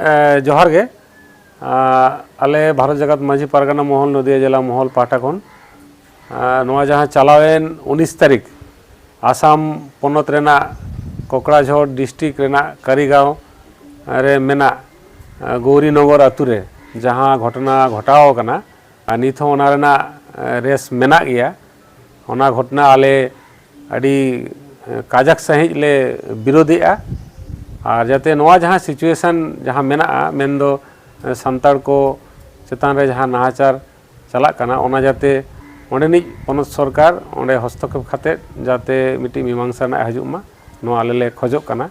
जोहार गे आले भारत जगत माझी पारगाना महल नदिया जिला महल पाटा खन जहाँ चलावेन 19 तारीख आसाम पनत रेना कोकड़ाझोड़ डिस्ट्रिक्ट रेना कारीगांव रे मेना गौरीनगर आतुरे जहाँ घटना घटाव कना नित हों ओना रेना रेस मेना गया ओना घटना आले अड़ी काजक सहित ले विरोधीआ और जाते नवा जहाँ सिचुएशन जहाँ मेना मेनदो संताड़ को चेतान रे जहाँ नाहाचार चला कना ओना जाते ओंडेनी पनत सरकार ओंडे हस्तक्षेप खाते जाते मिट्टी मीमांसा ना हजुमा नवा आले खोजो कना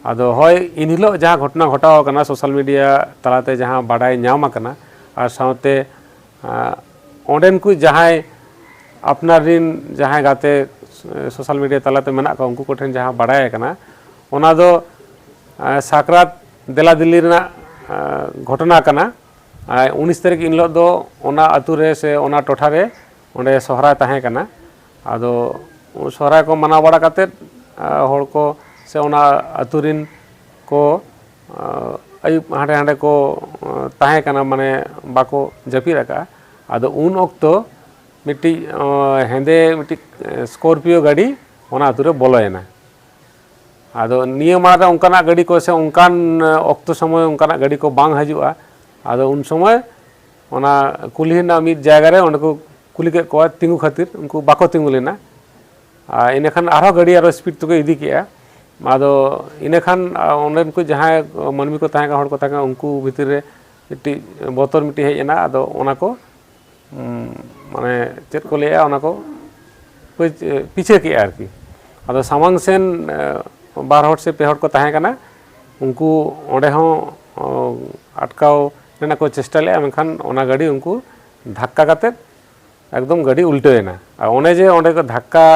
आदो होय इन हिलो जहाँ घटना घटाव कना सोशल मीडिया तलाते जहाँ बाडाय ᱧᱟᱢ कना और सावते ओंडेन को जहाँ अपना रिन जहाँ गाते सोशल मीडिया तलाते मेना को उनको कोठेन जहाँ बाडाय कना ओना दो साकरात देला दिल्ली रेना घटना कना 19 तारीख इन हिलो दो ओना अतुरे से ओना टोठा रे ओंडे सोहराय ताहें कना आदो सोहराय को मना बड़ा काते होड़ को से ओना अतुरिन को अयुब हांडे हांडे को ताहें कना माने बाको जपी रखा आदो उन ओक्तो मिट्टी हेंदे मिट्टी स्कॉर्पियो गाड़ी ओना अतुरे बोलोयना आदो निये मारे उनकाना गाड़ी को से उनकान ओक्तो समय उनकाना गाड़ी को बांग हजुआ आदो उन समय ओना कुलीना मिद जायगा रे ओंडे को कुली के को तिंगु खातिर उनको बाको तिंगु लेना इनेखान आरो गाड़ी आरो स्पीड तो इदी किया आदो इनेखान ओंडे को जहां मनमी को ताहेगा हड़ को ताहेगा उनको भीतर रे मिट्टी बोतल मिट्टी हेजना आदो ओना को माने चेत को लेया ओना को पीछे किया आरकी आदो सामांग सेन बार हड़ से पे हड़ को ताहेगा उनको ओंडे हो अटकाव रेना को चेष्टा ले मेखान ओना गाड़ी उनको धक्का काते एकदम गाड़ी उल्टेना और ओने जे ओंडे को धक्का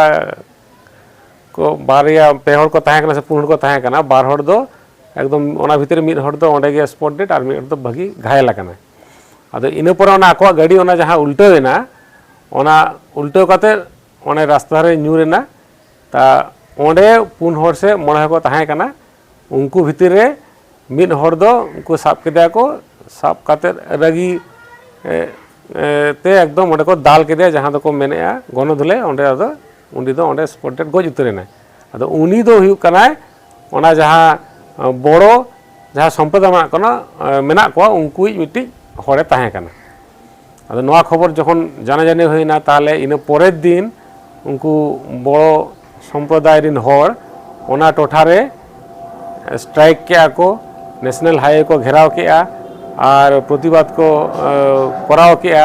को बारिया पे हड़ को ताहें से पुन को ताहें बार हड़ दो एकदम ओना भीतर मिद हड़ दो ओंडे गे स्पॉट डेट और मिद हड़ दो भागी घायल आकना आदो इना पर ओना आको गाड़ी ओना जहां उल्टेना ओना उल्टे काते ओने रास्ता रे न्यूरेना ता ओंडे पुन हड़ से मोड़े को ताहें कना उनको भीतर रे मिद हड़ दो उनको साब केदा को साब काते रगी ते एकदम ओंडे को दाल के जहाँ को मेनेआ गण धुले ओंडे आदो उनी दो ओंडे स्पॉटेड गज उतरेना आदो उनी दो हुयु कनाय ओना जहाँ बड़ो जहाँ संप्रदाय मेना को उनको मिट्टी हड़े ताहें कना आदो नवा खबर जखन जाना जानी हुईना ताहले इन परेर दिन उनको बड़ो संप्रदाय रिन हड़ ओना टोठा रे स्ट्राइक के को नेशनल हाईवे को घेराव किया और प्रतिबाद को कराव किया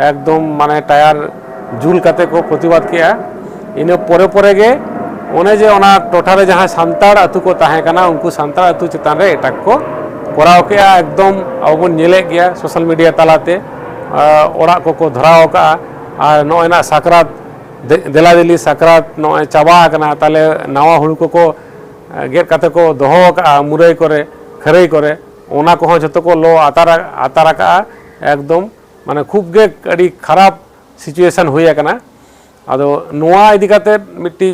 एकदम माने टायर जुल काते को प्रतिबाद किया इन परे परे गे ओने जे ओना टोठा रे जहाँ सांताड़ अतु को ताहें कना उनको सांताड़ अतु चितान रे एटाक को कराव किया एकदम अब बन नेले गया सोशल मीडिया तलाते ओड़ा को धराव का और नोना साकरात देला दिल्ली साकरात नोय चाबा कना ताले नावा हुड़ को गेट काते को दोहो का मुरई करे खरई करे ओना को जो को लो आतारा का एकदम माने खूब गे अड़ी खराब सिचुएशन हुई कना आदो नोआ इदी काते मिट्टी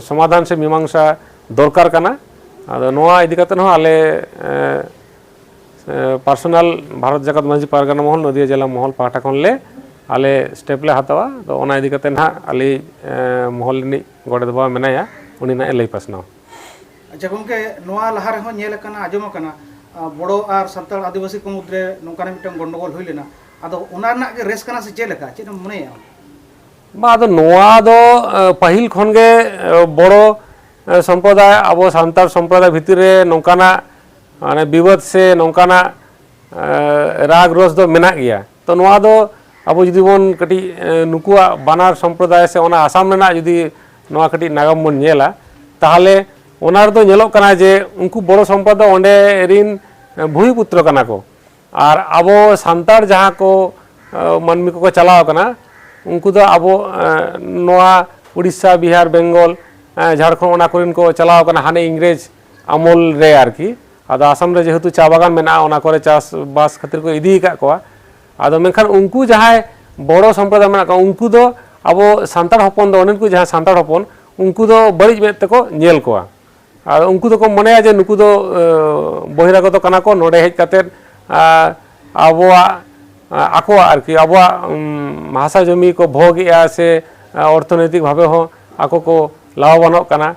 समाधान से मीमांसा दरकार कना आदो नोआ इदी काते हो आले पर्सनल भारत जगत माझी पारगाना महल नदिया जिला महल पाटा खन ले आले स्टेप ले हतावा तो ओना इदी काते ना आले महल नि गोडे दबा मेनाया उनी ना लई पासना अच्छा गमके नोआ लहा रे हो नेल कना आजम कना बड़ो और संताल आदिवासी को मुद्रे नौकाना मिटन गंडगोल हुई लेना आदो ओना ना के रेस कना से चेलेका चेन मनेया बा आदो नोआ दो पहिल खन गे बड़ो संप्रदाय अब संताल संप्रदाय भितर रे नौकाना माने विवाद से नौकाना राग रोस दो मेना गया तो नोआ दो अब जुदी बन कटी नुकुआ बानार संप्रदाय से ओना आसाम रेना जुदी नोआ कटी नागाम बन नेला ताहले ओनार दो नेलो कना जे उनको बड़ो संप्रदाय ओंडे रिन भूमिपुत्र कना को और आबो सांताड़ जहाँ को मनमी को चलाव कना उनको दो आबो नोआ उड़ीसा बिहार बेंगल झारखंड ओना कोरिन को चलाव कना हाने इंग्रेज अमल रे आरकी आदो आसाम रे जेहेतु चा बागान मेना ओना करे चास बास खातिर को इदी का को आदो मेनखान उनको जहाँ बड़ो संप्रदाय मेना को उनको दो आबो सांताड़ हपन दो उनको जहाँ सांताड़ हपन उनको दो बड़ी में तको नेल कोआ ᱟᱨ ᱩᱱᱠᱩ ᱫᱚᱠᱚ ᱢᱚᱱᱮᱭᱟ ᱡᱮ ᱱᱩᱠᱩ ᱫᱚ ᱵᱚᱦᱤᱨᱟᱜᱚᱛ ᱠᱟᱱᱟ ᱠᱚ, ᱱᱚᱰᱮ ᱦᱮᱡ ᱠᱟᱛᱮᱫ ᱟᱵᱚᱣᱟᱜ ᱟᱠᱚᱣᱟᱜ ᱟᱨᱠि ᱟᱵᱚᱣᱟᱜ ᱦᱟᱥᱟ ᱡᱚᱢᱤ ᱠᱚ ᱵᱷᱳᱜᱮᱜᱼᱟ ᱥᱮ ᱚᱨᱛᱷᱚᱱᱳᱭᱛᱤᱠ ᱵᱷᱟবে ᱦᱚᱸ ᱟᱠᱚ ᱠᱚ ᱞᱟভᱚᱵᱟᱱᱚᱜ ᱠᱟᱱᱟ,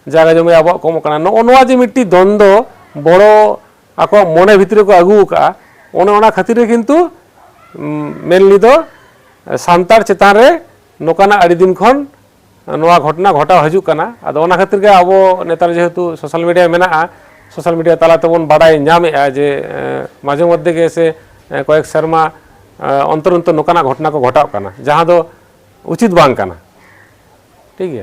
ᱡᱟᱭᱜᱟ ᱡᱚᱢᱤ ᱟᱵᱚᱣᱟᱜ ᱠᱚᱢᱚᱜ ᱠᱟᱱᱟ। ᱱᱚᱜᱼᱚ ᱱᱚᱣᱟ ᱡᱮ ᱢᱤᱫᱴᱤᱡ ᱫᱚᱱᱫᱚ ᱵᱚᱲᱚ ᱟᱠᱚᱣᱟᱜ ᱢᱚᱱᱮ ᱵᱷᱤᱛᱨᱤ ᱠᱚ ᱟᱹᱜᱩ ᱟᱠᱟᱜᱼᱟ, ᱚᱱᱮ ᱚᱱᱟ ᱠᱷᱟᱹᱛᱤᱨ ᱜᱮ ᱠᱤᱱᱛᱩ ᱢᱮᱱᱞᱤ ᱫᱚ ᱥᱟᱱᱛᱟᱲ ᱪᱮᱛᱟᱱ ᱨᱮ ᱱᱚᱝᱠᱟᱱᱟᱜ ᱟᱹᱰᱤ ᱫᱤᱱ ᱠᱷᱚᱱ ᱱᱚᱣᱟ ᱜᱷᱚᱴᱚᱱᱟ ᱜᱷᱚᱴᱟᱣ ᱦᱤᱡᱩᱜ ᱠᱟᱱᱟ। ᱟᱫᱚ ᱚᱱᱟ ᱠᱷᱟᱹᱛᱤᱨ ᱜᱮ ᱟᱵᱚ ᱱᱮᱛᱟᱨ ᱡᱮᱦᱮᱛᱩ ᱥᱳᱥᱟᱞ ᱢᱤᱰᱤᱭᱟ ᱢᱮᱱᱟᱜᱼᱟ, ᱥᱳᱥᱟᱞ ᱢᱤᱰᱤᱭᱟ ᱛᱟᱞᱟ ᱛᱮᱵᱚᱱ ᱵᱟᱰᱟᱭ ᱧᱟᱢᱮᱜᱼᱟ ᱡᱮ ᱢᱟঝে মধ্যে ᱜᱮ ᱥᱮ কয়েক ᱥᱮᱨᱢᱟ অন্তর অন্তর নৌকানা ঘটনা কো ঘটাও কানা, যাহা দো উচিত বাং কানা। ঠিক আছে।